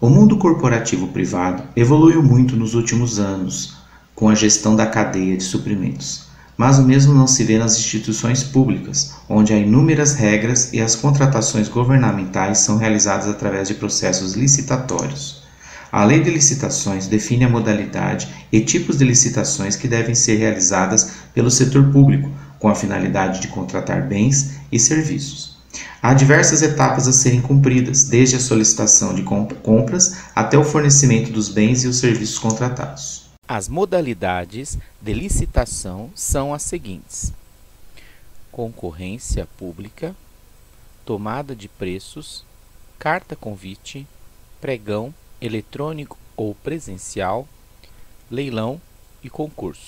O mundo corporativo privado evoluiu muito nos últimos anos com a gestão da cadeia de suprimentos, mas o mesmo não se vê nas instituições públicas, onde há inúmeras regras e as contratações governamentais são realizadas através de processos licitatórios. A Lei de Licitações define a modalidade e tipos de licitações que devem ser realizadas pelo setor público, com a finalidade de contratar bens e serviços. Há diversas etapas a serem cumpridas, desde a solicitação de compras até o fornecimento dos bens e os serviços contratados. As modalidades de licitação são as seguintes: concorrência pública, tomada de preços, carta convite, pregão eletrônico ou presencial, leilão e concurso.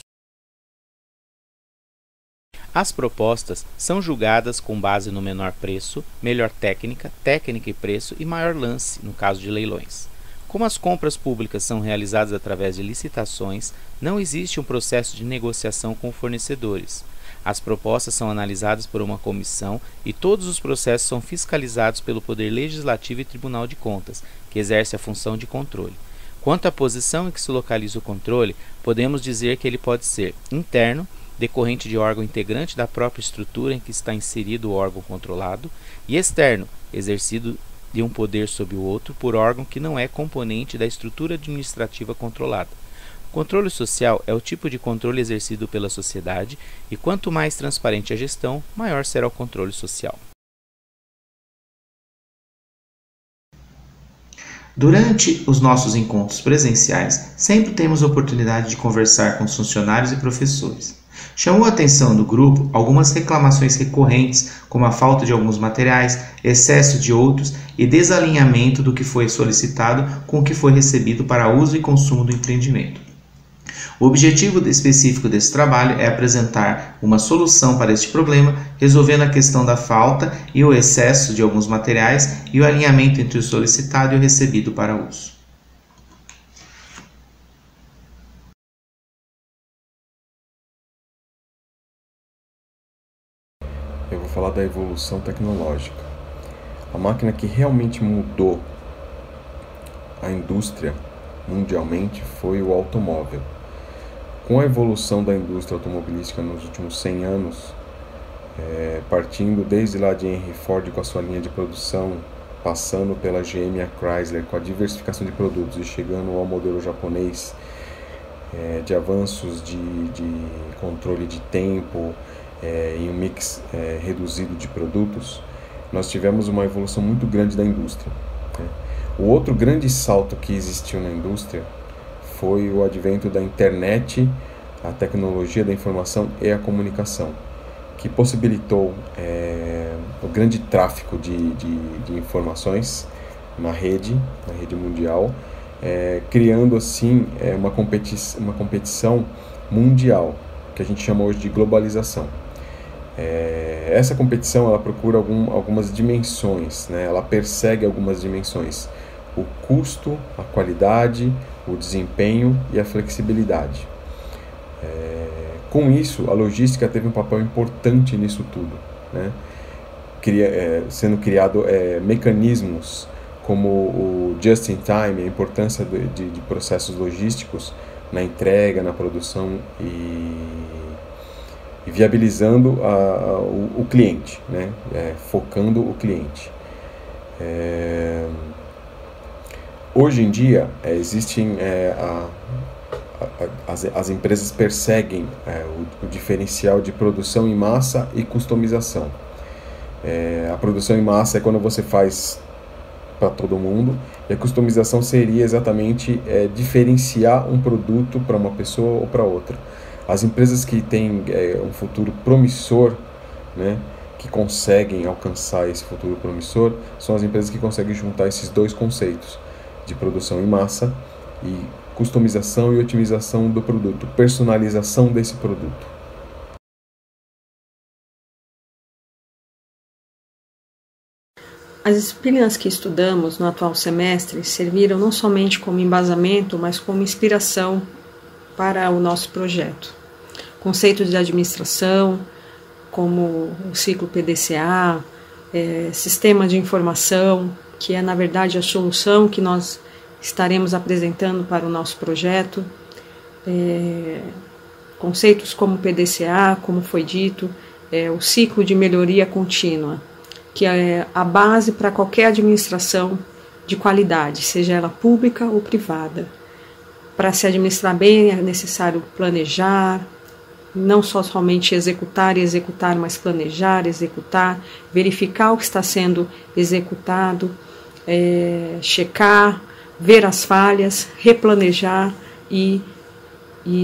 As propostas são julgadas com base no menor preço, melhor técnica, técnica e preço e maior lance, no caso de leilões. Como as compras públicas são realizadas através de licitações, não existe um processo de negociação com fornecedores. As propostas são analisadas por uma comissão e todos os processos são fiscalizados pelo Poder Legislativo e Tribunal de Contas, que exerce a função de controle. Quanto à posição em que se localiza o controle, podemos dizer que ele pode ser interno, decorrente de órgão integrante da própria estrutura em que está inserido o órgão controlado, e externo, exercido de um poder sobre o outro por órgão que não é componente da estrutura administrativa controlada. O controle social é o tipo de controle exercido pela sociedade e quanto mais transparente a gestão, maior será o controle social. Durante os nossos encontros presenciais, sempre temos a oportunidade de conversar com os funcionários e professores. Chamou a atenção do grupo algumas reclamações recorrentes, como a falta de alguns materiais, excesso de outros e desalinhamento do que foi solicitado com o que foi recebido para uso e consumo do empreendimento. O objetivo específico desse trabalho é apresentar uma solução para este problema, resolvendo a questão da falta e o excesso de alguns materiais e o alinhamento entre o solicitado e o recebido para uso. Eu vou falar da evolução tecnológica. A máquina que realmente mudou a indústria mundialmente foi o automóvel. Com a evolução da indústria automobilística nos últimos 100 anos, partindo desde lá de Henry Ford com a sua linha de produção, passando pela GM e a Chrysler com a diversificação de produtos e chegando ao modelo japonês, de avanços de controle de tempo, em um mix reduzido de produtos, nós tivemos uma evolução muito grande da indústria. O outro grande salto que existiu na indústria foi o advento da internet, a tecnologia da informação e a comunicação, que possibilitou o grande tráfego de informações na rede mundial, criando assim uma competição mundial, que a gente chama hoje de globalização. Essa competição ela procura algumas dimensões, né? Ela persegue algumas dimensões: o custo, a qualidade, o desempenho e a flexibilidade. Com isso, a logística teve um papel importante nisso tudo, né? Sendo criado mecanismos como o just-in-time, a importância de processos logísticos na entrega, na produção e viabilizando o cliente, né? Focando o cliente. Hoje em dia, existem as empresas perseguem o diferencial de produção em massa e customização. A produção em massa é quando você faz para todo mundo, e a customização seria exatamente diferenciar um produto para uma pessoa ou para outra. As empresas que têm um futuro promissor, né, que conseguem alcançar esse futuro promissor, são as empresas que conseguem juntar esses dois conceitos, de produção em massa e customização e otimização do produto, personalização desse produto. As disciplinas que estudamos no atual semestre serviram não somente como embasamento, mas como inspiração para o nosso projeto. Conceitos de administração, como o ciclo PDCA, sistema de informação, que é na verdade a solução que nós estaremos apresentando para o nosso projeto. Conceitos como PDCA, como foi dito, o ciclo de melhoria contínua, que é a base para qualquer administração de qualidade, seja ela pública ou privada. Para se administrar bem é necessário planejar, não somente executar, mas planejar, executar, verificar o que está sendo executado, checar, ver as falhas, replanejar e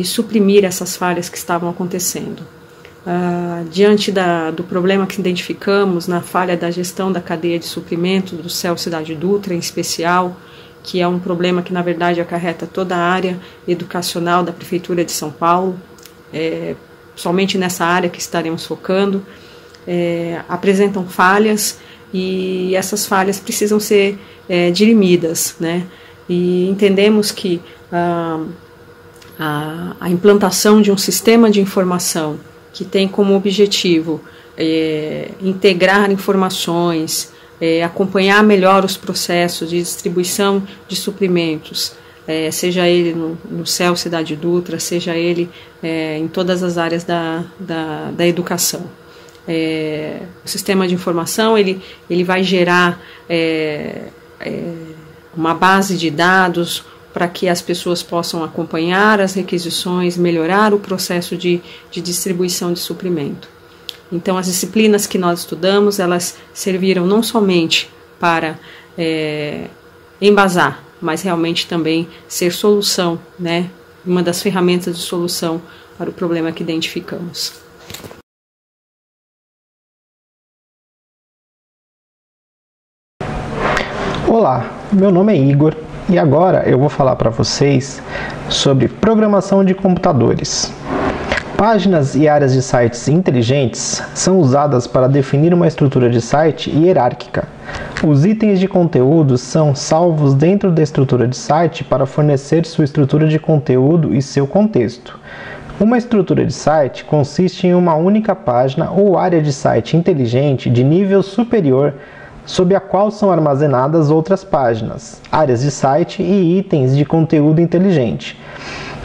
suprimir essas falhas que estavam acontecendo. Diante do problema que identificamos na falha da gestão da cadeia de suprimento do CEL Cidade Dutra, em especial, que é um problema que, na verdade, acarreta toda a área educacional da Prefeitura de São Paulo, somente nessa área que estaremos focando, apresentam falhas e essas falhas precisam ser dirimidas, né? E entendemos que a implantação de um sistema de informação que tem como objetivo integrar informações, acompanhar melhor os processos de distribuição de suprimentos, seja ele no CEL Cidade Dutra, seja ele em todas as áreas da educação. O sistema de informação ele vai gerar uma base de dados para que as pessoas possam acompanhar as requisições, melhorar o processo de distribuição de suprimento. Então, as disciplinas que nós estudamos, elas serviram não somente para embasar, mas realmente também ser solução, né? Uma das ferramentas de solução para o problema que identificamos. Olá, meu nome é Igor e agora eu vou falar para vocês sobre programação de computadores. Páginas e áreas de sites inteligentes são usadas para definir uma estrutura de site hierárquica. Os itens de conteúdo são salvos dentro da estrutura de site para fornecer sua estrutura de conteúdo e seu contexto. Uma estrutura de site consiste em uma única página ou área de site inteligente de nível superior sob a qual são armazenadas outras páginas, áreas de site e itens de conteúdo inteligente.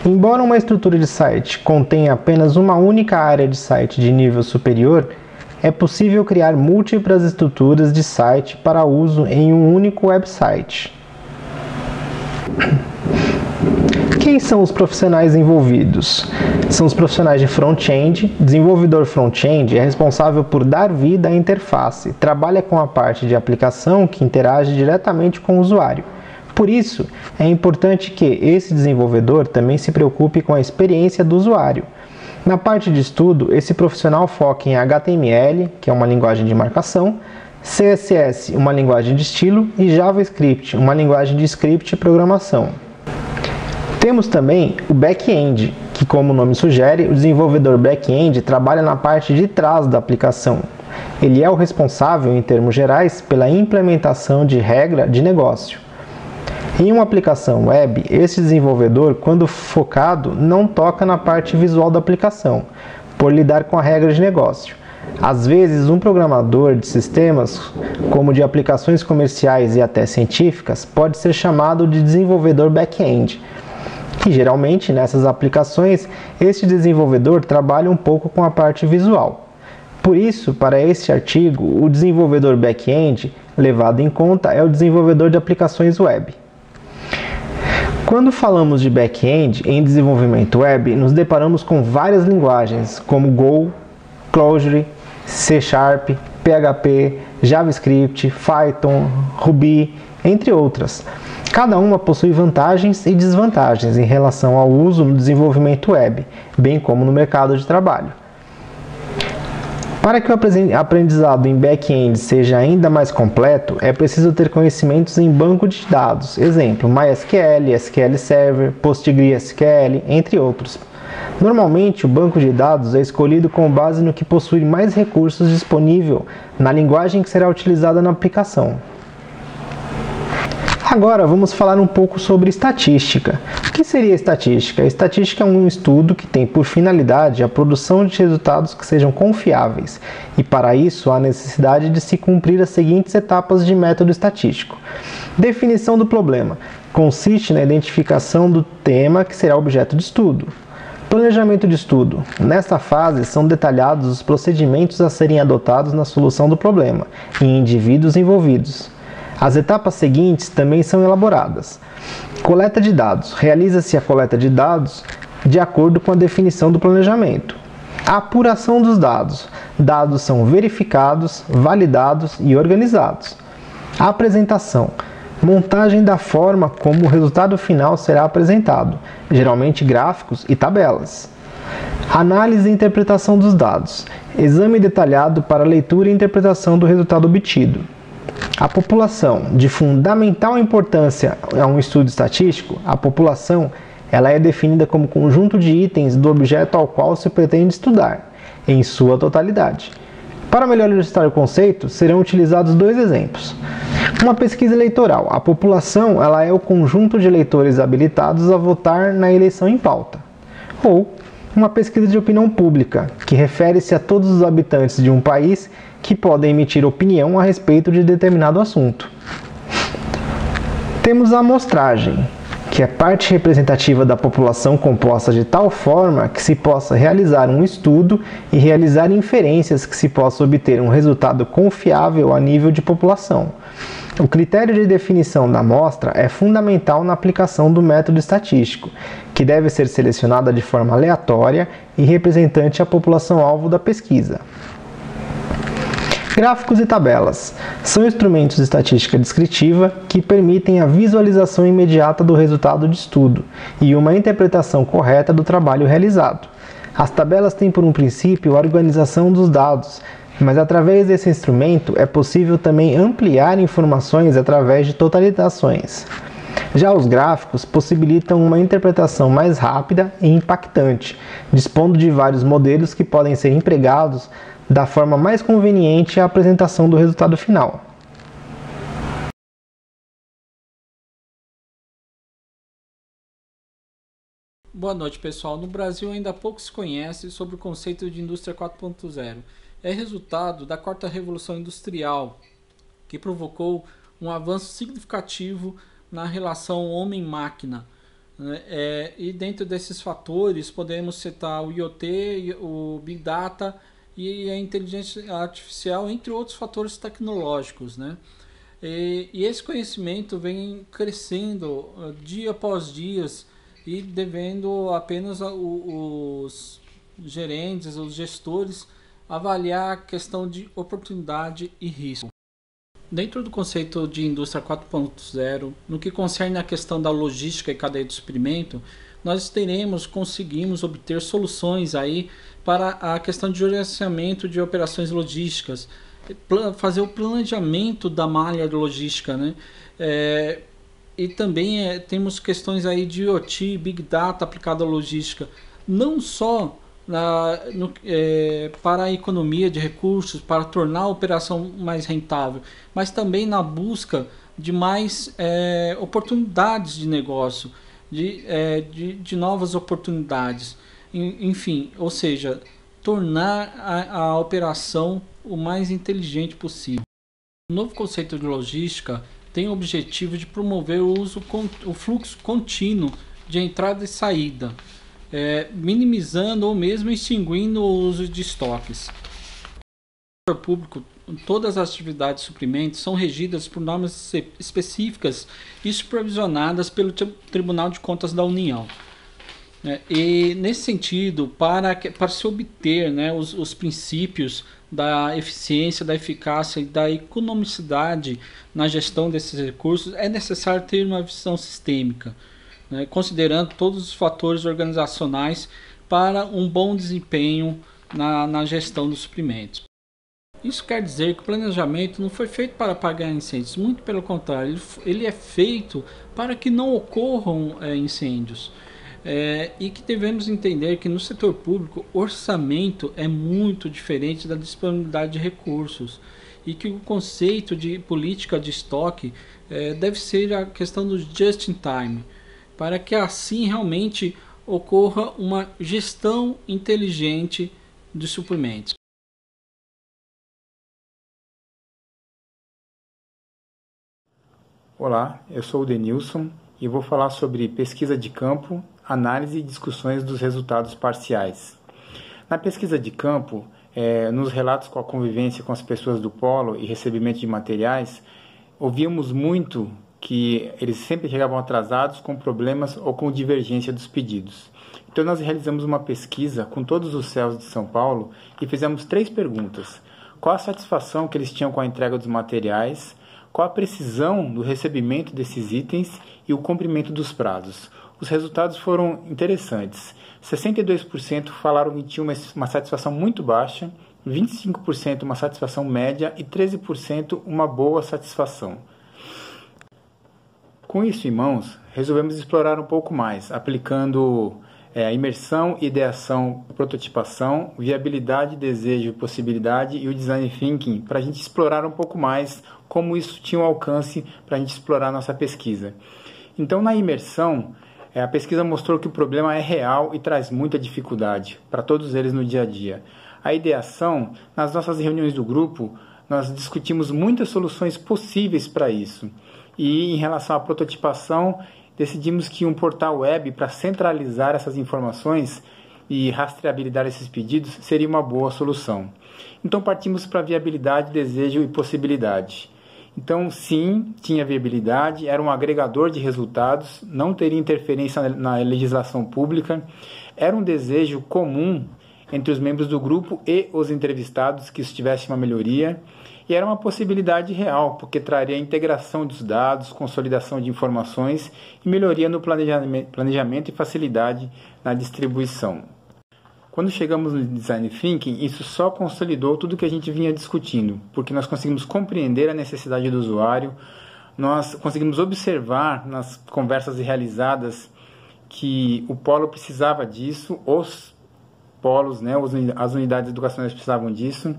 Embora uma estrutura de site contenha apenas uma única área de site de nível superior, é possível criar múltiplas estruturas de site para uso em um único website. Quem são os profissionais envolvidos? São os profissionais de front-end. Desenvolvedor front-end é responsável por dar vida à interface, trabalha com a parte de aplicação que interage diretamente com o usuário. Por isso, é importante que esse desenvolvedor também se preocupe com a experiência do usuário. Na parte de estudo, esse profissional foca em HTML, que é uma linguagem de marcação, CSS, uma linguagem de estilo, e JavaScript, uma linguagem de script e programação. Temos também o back-end, que, como o nome sugere, o desenvolvedor back-end trabalha na parte de trás da aplicação. Ele é o responsável, em termos gerais, pela implementação de regra de negócio. Em uma aplicação web, esse desenvolvedor, quando focado, não toca na parte visual da aplicação, por lidar com a regra de negócio. Às vezes, um programador de sistemas, como de aplicações comerciais e até científicas, pode ser chamado de desenvolvedor back-end. E geralmente, nessas aplicações, este desenvolvedor trabalha um pouco com a parte visual. Por isso, para este artigo, o desenvolvedor back-end levado em conta é o desenvolvedor de aplicações web. Quando falamos de back-end em desenvolvimento web, nos deparamos com várias linguagens como Go, Clojure, C#, PHP, JavaScript, Python, Ruby, entre outras. Cada uma possui vantagens e desvantagens em relação ao uso no desenvolvimento web, bem como no mercado de trabalho. Para que o aprendizado em back-end seja ainda mais completo, é preciso ter conhecimentos em banco de dados, exemplo, MySQL, SQL Server, PostgreSQL, entre outros. Normalmente, o banco de dados é escolhido com base no que possui mais recursos disponível na linguagem que será utilizada na aplicação. Agora vamos falar um pouco sobre estatística. O que seria estatística? A estatística é um estudo que tem por finalidade a produção de resultados que sejam confiáveis, e para isso há necessidade de se cumprir as seguintes etapas de método estatístico. Definição do problema. consiste na identificação do tema que será objeto de estudo. Planejamento de estudo. Nesta fase, são detalhados os procedimentos a serem adotados na solução do problema e indivíduos envolvidos. As etapas seguintes também são elaboradas. Coleta de dados. Realiza-se a coleta de dados de acordo com a definição do planejamento. A apuração dos dados. Dados são verificados, validados e organizados. A apresentação. Montagem da forma como o resultado final será apresentado, geralmente gráficos e tabelas. Análise e interpretação dos dados. Exame detalhado para leitura e interpretação do resultado obtido. A população. De fundamental importância a um estudo estatístico, a população ela é definida como conjunto de itens do objeto ao qual se pretende estudar, em sua totalidade. Para melhor ilustrar o conceito, serão utilizados dois exemplos. Uma pesquisa eleitoral. A população ela é o conjunto de eleitores habilitados a votar na eleição em pauta. Ou uma pesquisa de opinião pública, que refere-se a todos os habitantes de um país que podem emitir opinião a respeito de determinado assunto. Temos a amostragem, que é parte representativa da população composta de tal forma que se possa realizar um estudo e realizar inferências que se possa obter um resultado confiável a nível de população. O critério de definição da amostra é fundamental na aplicação do método estatístico, que deve ser selecionada de forma aleatória e representante a população-alvo da pesquisa. Gráficos e tabelas são instrumentos de estatística descritiva que permitem a visualização imediata do resultado de estudo e uma interpretação correta do trabalho realizado. As tabelas têm por um princípio a organização dos dados, mas através desse instrumento é possível também ampliar informações através de totalizações. Já os gráficos possibilitam uma interpretação mais rápida e impactante, dispondo de vários modelos que podem ser empregados da forma mais conveniente à apresentação do resultado final. Boa noite, pessoal. No Brasil ainda pouco se conhece sobre o conceito de indústria 4.0. É resultado da quarta revolução industrial, que provocou um avanço significativo na relação homem-máquina. E dentro desses fatores podemos citar o IoT, o Big Data e a inteligência artificial, entre outros fatores tecnológicos, né? E esse conhecimento vem crescendo dia após dia e devendo apenas os gerentes, os gestores, avaliar a questão de oportunidade e risco. Dentro do conceito de indústria 4.0, no que concerne a questão da logística e cadeia de suprimento, nós conseguimos obter soluções aí para a questão de gerenciamento de operações logísticas, fazer o planejamento da malha logística, né? E também temos questões aí de IoT, Big Data aplicado à logística, não só para a economia de recursos, para tornar a operação mais rentável, mas também na busca de mais oportunidades de negócio, de novas oportunidades, enfim, ou seja, tornar a operação o mais inteligente possível. O novo conceito de logística tem o objetivo de promover o fluxo contínuo de entrada e saída, minimizando ou mesmo extinguindo o uso de estoques. No setor público, todas as atividades de suprimento são regidas por normas específicas e supervisionadas pelo Tribunal de Contas da União. E nesse sentido, para se obter, né, os princípios da eficiência, da eficácia e da economicidade na gestão desses recursos, é necessário ter uma visão sistêmica, né, considerando todos os fatores organizacionais para um bom desempenho na gestão dos suprimentos. Isso quer dizer que o planejamento não foi feito para apagar incêndios, muito pelo contrário, ele é feito para que não ocorram incêndios. E que devemos entender que no setor público orçamento é muito diferente da disponibilidade de recursos e que o conceito de política de estoque deve ser a questão do just in time, para que assim realmente ocorra uma gestão inteligente de suprimentos. Olá, eu sou o Denilson, e vou falar sobre pesquisa de campo, análise e discussões dos resultados parciais. Na pesquisa de campo, nos relatos com a convivência com as pessoas do polo e recebimento de materiais, ouvíamos muito que eles sempre chegavam atrasados com problemas ou com divergência dos pedidos. Então nós realizamos uma pesquisa com todos os CELs de São Paulo e fizemos 3 perguntas. Qual a satisfação que eles tinham com a entrega dos materiais, qual a precisão do recebimento desses itens e o cumprimento dos prazos. Os resultados foram interessantes. 62% falaram que tinham uma satisfação muito baixa, 25% uma satisfação média e 13% uma boa satisfação. Com isso em mãos, resolvemos explorar um pouco mais, aplicando a imersão, ideação, prototipação, viabilidade, desejo, possibilidade e o design thinking para a gente explorar um pouco mais como isso tinha um alcance para a gente explorar a nossa pesquisa. Então, na imersão, a pesquisa mostrou que o problema é real e traz muita dificuldade para todos eles no dia a dia. A ideação, nas nossas reuniões do grupo, nós discutimos muitas soluções possíveis para isso. E em relação à prototipação, decidimos que um portal web para centralizar essas informações e rastreabilizar esses pedidos seria uma boa solução. Então partimos para viabilidade, desejo e possibilidade. Então sim, tinha viabilidade, era um agregador de resultados, não teria interferência na legislação pública, era um desejo comum entre os membros do grupo e os entrevistados que isso tivesse uma melhoria, e era uma possibilidade real, porque traria integração dos dados, consolidação de informações e melhoria no planejamento e facilidade na distribuição. Quando chegamos no Design Thinking, isso só consolidou tudo que a gente vinha discutindo, porque nós conseguimos compreender a necessidade do usuário, nós conseguimos observar nas conversas realizadas que o polo precisava disso, os polos, as unidades educacionais precisavam disso.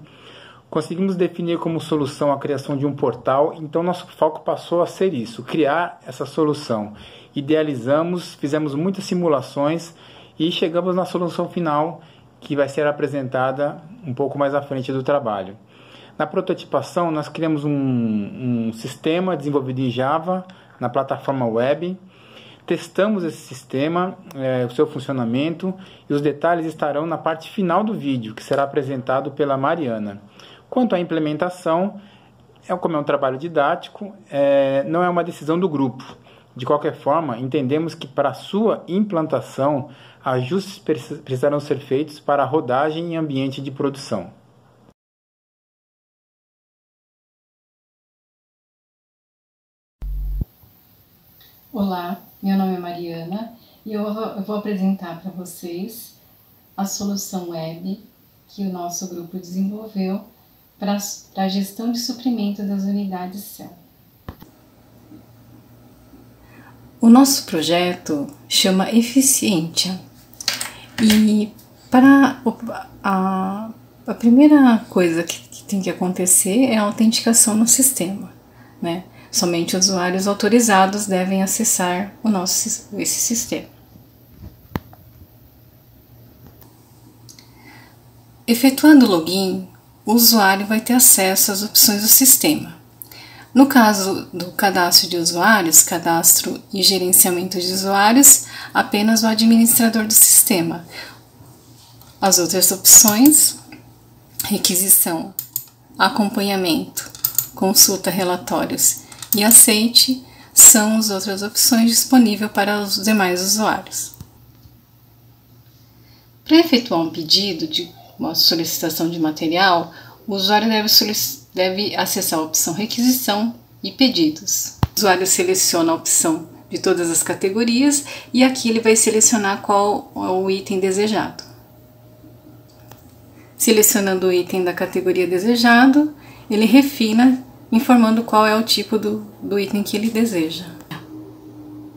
Conseguimos definir como solução a criação de um portal, então nosso foco passou a ser isso, criar essa solução. Idealizamos, fizemos muitas simulações e chegamos na solução final que vai ser apresentada um pouco mais à frente do trabalho. Na prototipação, nós criamos um sistema desenvolvido em Java na plataforma web. Testamos esse sistema, o seu funcionamento, e os detalhes estarão na parte final do vídeo, que será apresentado pela Mariana. Quanto à implementação, como é um trabalho didático, não é uma decisão do grupo. De qualquer forma, entendemos que para a sua implantação, ajustes precisarão ser feitos para a rodagem em ambiente de produção. Olá, meu nome é Mariana e eu vou apresentar para vocês a solução web que o nosso grupo desenvolveu para a gestão de suprimento das unidades CEL. O nosso projeto chama Eficientia e para a primeira coisa que tem que acontecer é a autenticação no sistema, né? Somente usuários autorizados devem acessar esse sistema. Efetuando o login, o usuário vai ter acesso às opções do sistema. No caso do cadastro de usuários, cadastro e gerenciamento de usuários, apenas o administrador do sistema. As outras opções, requisição, acompanhamento, consulta relatórios e aceite, são as outras opções disponíveis para os demais usuários. Para efetuar um pedido de uma solicitação de material, o usuário deve acessar a opção Requisição e Pedidos. O usuário seleciona a opção de todas as categorias e aqui ele vai selecionar qual é o item desejado. Selecionando o item da categoria desejado, ele refina informando qual é o tipo do item que ele deseja.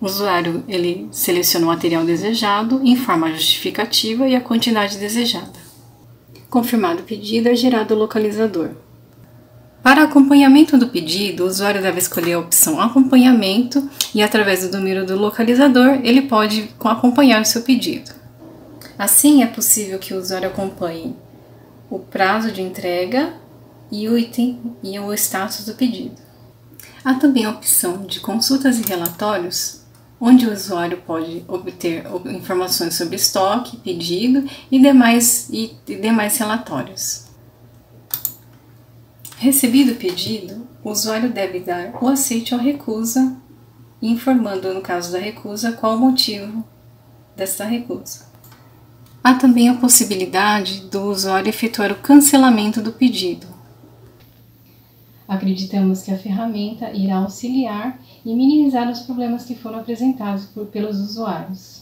O usuário ele seleciona o material desejado, informa a justificativa e a quantidade desejada. Confirmado o pedido, é gerado o localizador. Para acompanhamento do pedido, o usuário deve escolher a opção Acompanhamento e, através do número do localizador, ele pode acompanhar o seu pedido. Assim, é possível que o usuário acompanhe o prazo de entrega e o item e o status do pedido. Há também a opção de consultas e relatórios, onde o usuário pode obter informações sobre estoque, pedido e demais relatórios. Recebido o pedido, o usuário deve dar o aceite ou recusa, informando, no caso da recusa, qual o motivo dessa recusa. Há também a possibilidade do usuário efetuar o cancelamento do pedido. Acreditamos que a ferramenta irá auxiliar e minimizar os problemas que foram apresentados pelos usuários.